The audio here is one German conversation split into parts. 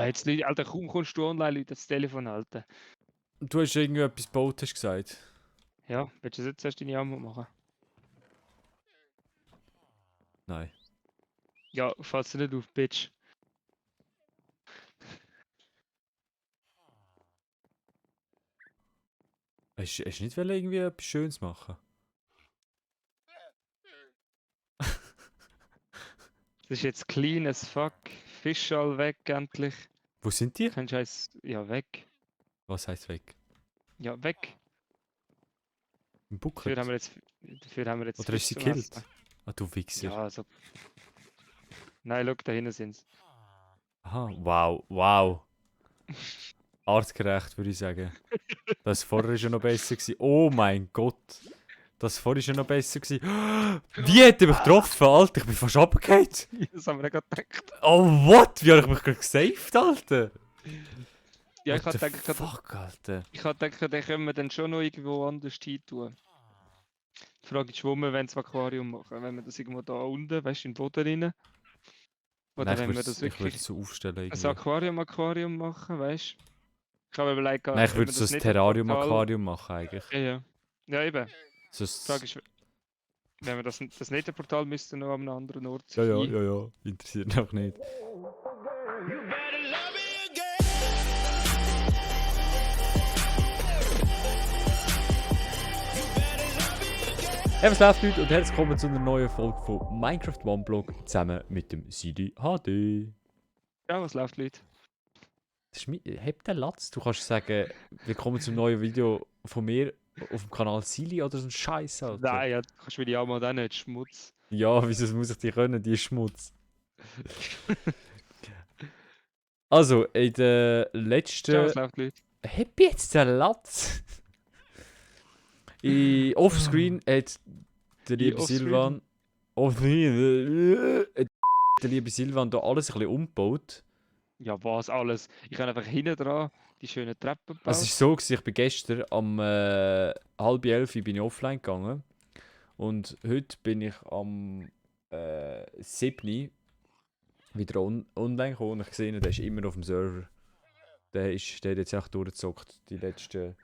jetzt Leute, Alter, kaum kommst du online, Leute, das Telefon halten. Du hast irgendwie etwas gebaut, hast du gesagt. Ja, willst du jetzt erst deine Ammo machen? Nein. Ja, falls du nicht auf, Bitch. Hast du nicht irgendwie etwas Schönes machen? Das ist jetzt clean as fuck. Fisch all weg, endlich. Wo sind die? Kein Scheiß. Ja, weg. Was heisst weg? Ja, weg. Im Dafür haben Bucket? wir jetzt, dafür haben wir jetzt Oder hast Fisch du sie zum gekillt? Essen. Ah, du Wichser. Ja, also. Nein, schau, da hinten sind sie. Aha, wow, wow. Artgerecht, würde ich sagen. Das vorher war ja noch besser gewesen. Oh mein Gott. Das vorher war ja noch besser gewesen. Wie hat er mich getroffen, Alter? Ich bin fast runtergefallen. Das haben wir gerade gedacht. Oh, what? Wie habe ich mich gerade gesaved, Alter? Ja, What the fuck, Alter? ich hab gedacht, den können wir dann schon noch irgendwo anders hin tun. Die Frage ist, wo wir das Aquarium machen. Wenn wir das irgendwo da unten, weißt du, in den Boden rein. Oder Nein, wenn wir das ich würde wirklich es so aufstellen ein irgendwie. Aquarium machen, weißt du? Ich habe überlegt, Nein, ich ob würde wir so das ein nicht im Portal... Terrarium-Aquarium machen eigentlich. Ja, ja. Ja, eben. So Die Frage ist, wenn wir das Nether-Portal müssten noch an einem anderen Ort ja, hin. ja. Interessiert mich auch nicht. Hey, was läuft, Leute? Und herzlich willkommen zu einer neuen Folge von Minecraft One Block zusammen mit dem CD HD. Ja, was läuft, Leute? Heb den Latz. Du kannst sagen, willkommen zum neuen Video von mir auf dem Kanal Silly oder so ein Scheiß, Alter. Nein, ja, du kannst mir die auch mal dann nicht, Schmutz. Ja, wieso muss ich die können? Die ist Schmutz. Also, in der Ja, letzten... was läuft, Leute? Heb jetzt den Latz! Offscreen hat der liebe Offscreen? Silvan... der liebe Silvan da alles ein bisschen umgebaut. Ja, was alles? Ich habe einfach hinten dran die schönen Treppen gebaut. Also es ist so gewesen, ich bin gestern am 10:30 bin ich offline gegangen. Und heute bin ich am 7 wieder online gekommen und ich gesehen, der ist immer noch auf dem Server. Der hat jetzt echt durchgezockt, die letzte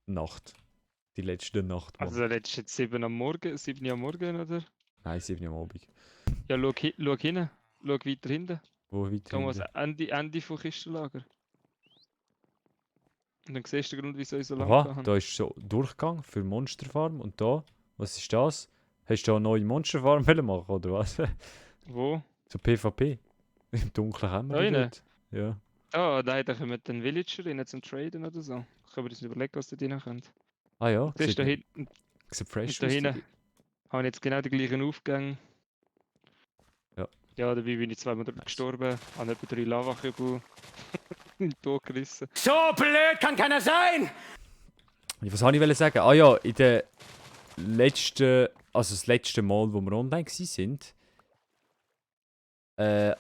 Nacht. Die letzte Nacht, Mann. Also der letzte jetzt 7 am Morgen, 7 Uhr am Morgen, oder? Nein, 7 am Abend. Ja, schau hinten. Schau weiter hinten. Wo weiter Thomas, hinten? Ende von Kistenlager. Und dann siehst du den Grund, wieso ich so lange Aha, gehabt habe. da ist so Durchgang für Monsterfarm und da, was ist das? Hast du da eine neue Monsterfarm machen oder was? Wo? So PvP. Im Dunkeln haben wir Da die rein? dort. Ja. Ah, da kommen dann Villager rein zum Traden oder so. Können wir uns überlegen, was da rein können. Ah ja, Das ist da hinten. sieht fresh Und da aus. hinten habe ich jetzt genau die gleichen Aufgänge. Ja. Ja, dabei bin ich zweimal gestorben, habe etwa 3 Lavakübel in den Tod gerissen. So blöd kann keiner sein! Was wollte ich sagen? Ah ja, in der letzten, also das letzte Mal, wo wir online waren,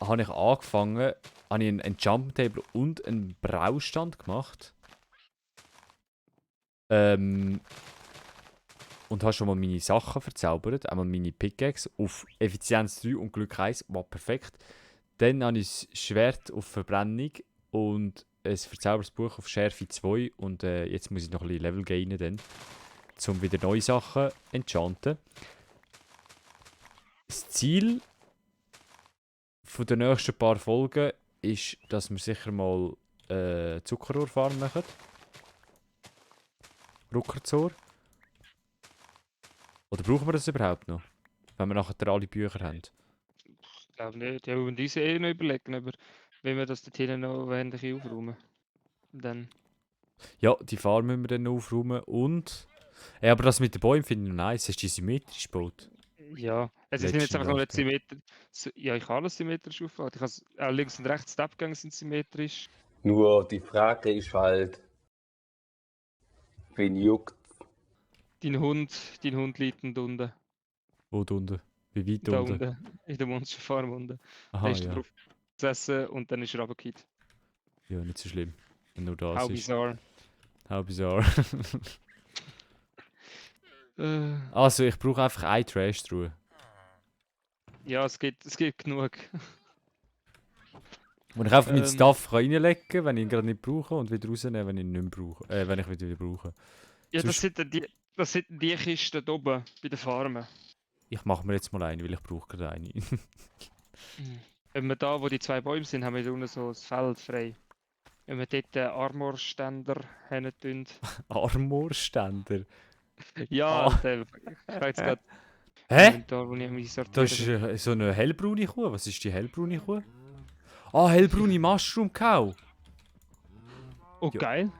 habe ich angefangen, habe ich einen Jump Table und einen Braustand gemacht. Und habe schon mal meine Sachen verzaubert, einmal meine Pickaxe auf Effizienz 3 und Glück 1, war perfekt. Dann habe ich das Schwert auf Verbrennung und ein verzaubertes Buch auf Schärfe 2 und jetzt muss ich noch ein bisschen Level gainen, dann, um wieder neue Sachen zu enchanten. Das Ziel von den nächsten paar Folgen ist, dass wir sicher mal Zuckerrohrfarm machen. Ruckerzohr. Oder brauchen wir das überhaupt noch? Wenn wir nachher alle Bücher haben. Ich glaube nicht. Ja, und diese noch überlegen, aber wenn wir das dort hinten noch wöchentlich aufräumen. Dann. Ja, die Farm müssen wir dann noch aufräumen und... Ja, aber das mit den Bäumen finde ich noch nice. Hast du die symmetrisch gebaut? Ja, es ist jetzt einfach nur nicht symmetrisch. Ja, ich kann alles symmetrisch aufbauen. Ich kann links und rechts die Abgänge sind symmetrisch. Nur die Frage ist halt, wen juckt? Dein Hund liegt unten. Wo unten? Wie weit Da unten? unten. In der Monsterfarm unten. Aha, Da ist ja. drauf gesessen und dann ist er runtergefallen. Ja, nicht so schlimm. Wenn nur das How ist. bizarre. How bizarre. Äh, Also, ich brauche einfach eine Trash-Truhe. ja, es gibt genug. Wo ich einfach meinen Ähm. Stuff kann reinlegen kann, wenn ich ihn gerade nicht brauche und wieder rausnehmen, wenn ich ihn nicht mehr brauche. Wenn ich wieder brauche. Ja, Sonst- das sind die Kisten da oben bei den Farmen. Ich mache mir jetzt mal eine, weil ich brauche gerade eine. Wenn wir da, wo die 2 Bäume sind, haben wir da unten so ein Feld frei. Wenn wir dort den Armorständer hin tun. Armorständer. Ja, Ah. Alter, ich habe jetzt gerade Hä? Inventar, wo ich mich Da sortieren ist so eine hellbraune Kuh. Was ist die hellbraune Kuh? Ah, hellbraune Mushroom Cow. Oh, Ja. geil.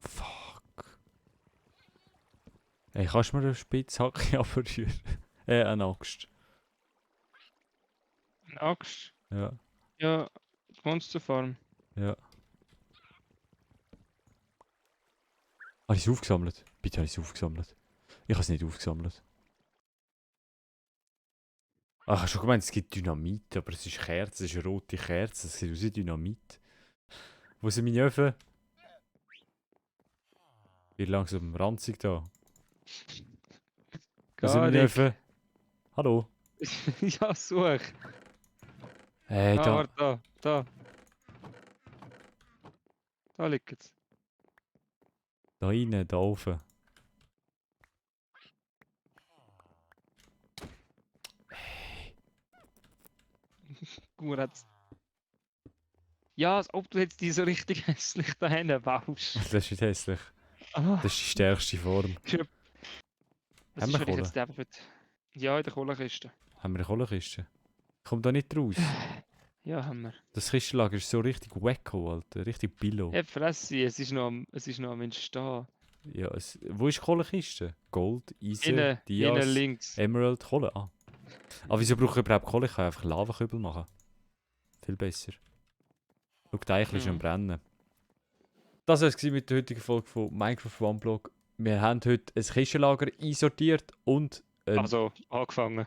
Fuck. Ey, kannst du mir eine Spitzhacke abrühren? Eine Axt. Eine Axt. Ja, Ja, die Monsterfarm. ja. Habe ich es aufgesammelt? Bitte habe ich es aufgesammelt. Ich habe es nicht aufgesammelt. Ach, ich habe schon gemeint, es gibt Dynamit, aber es ist Kerze, es ist eine rote Kerze, es sieht aus wie Dynamit. Wo sind meine Öfen? Wird langsam ranzig da. Wo sind meine Gar Öfen? Hallo? Ja, such. Hey, Ah, da. warte, da. Da liegt es. Da rein, da oben. Guck mal, hat's. Ja, als ob du jetzt die so richtig hässlich da hinten baust. Das ist nicht hässlich. Ah, Das ist die stärkste Form. was Haben ist, wir wenn ich Kohle? jetzt einfach... Ja, in der Kohlekiste. Haben wir eine Kohlekiste? Kommt da nicht raus. Ja, haben wir. Das Kistenlager ist so richtig wacko, Alter. Richtig billo. Ja, Fresse, es ist noch am Entstehen. Ja, wo ist die Kohlekiste? Gold, Eisen, Innen Dias, links. Emerald, Kohle. Ah. Aber wieso brauche ich überhaupt Kohle? Ich kann einfach Lavakübel machen. Viel besser. Schau, die Eichel ist am Brennen. Das war es mit der heutigen Folge von Minecraft OneBlock. Wir haben heute ein Kistenlager einsortiert und Also, angefangen.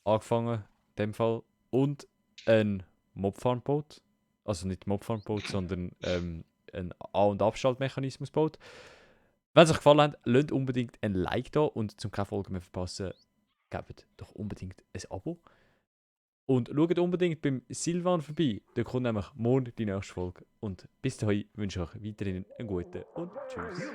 angefangen, in dem Fall. Und ein Mobfarm-Boot. Also nicht Mobfarm-Boot, sondern ein A- und Abschaltmechanismus baut. Wenn es euch gefallen hat, lasst unbedingt ein Like da und zum keine Folge mehr verpassen, gebt doch unbedingt ein Abo. Und schaut unbedingt beim Silvan vorbei, da kommt nämlich morgen die nächste Folge. Und bis dahin wünsche ich euch weiterhin einen guten und tschüss.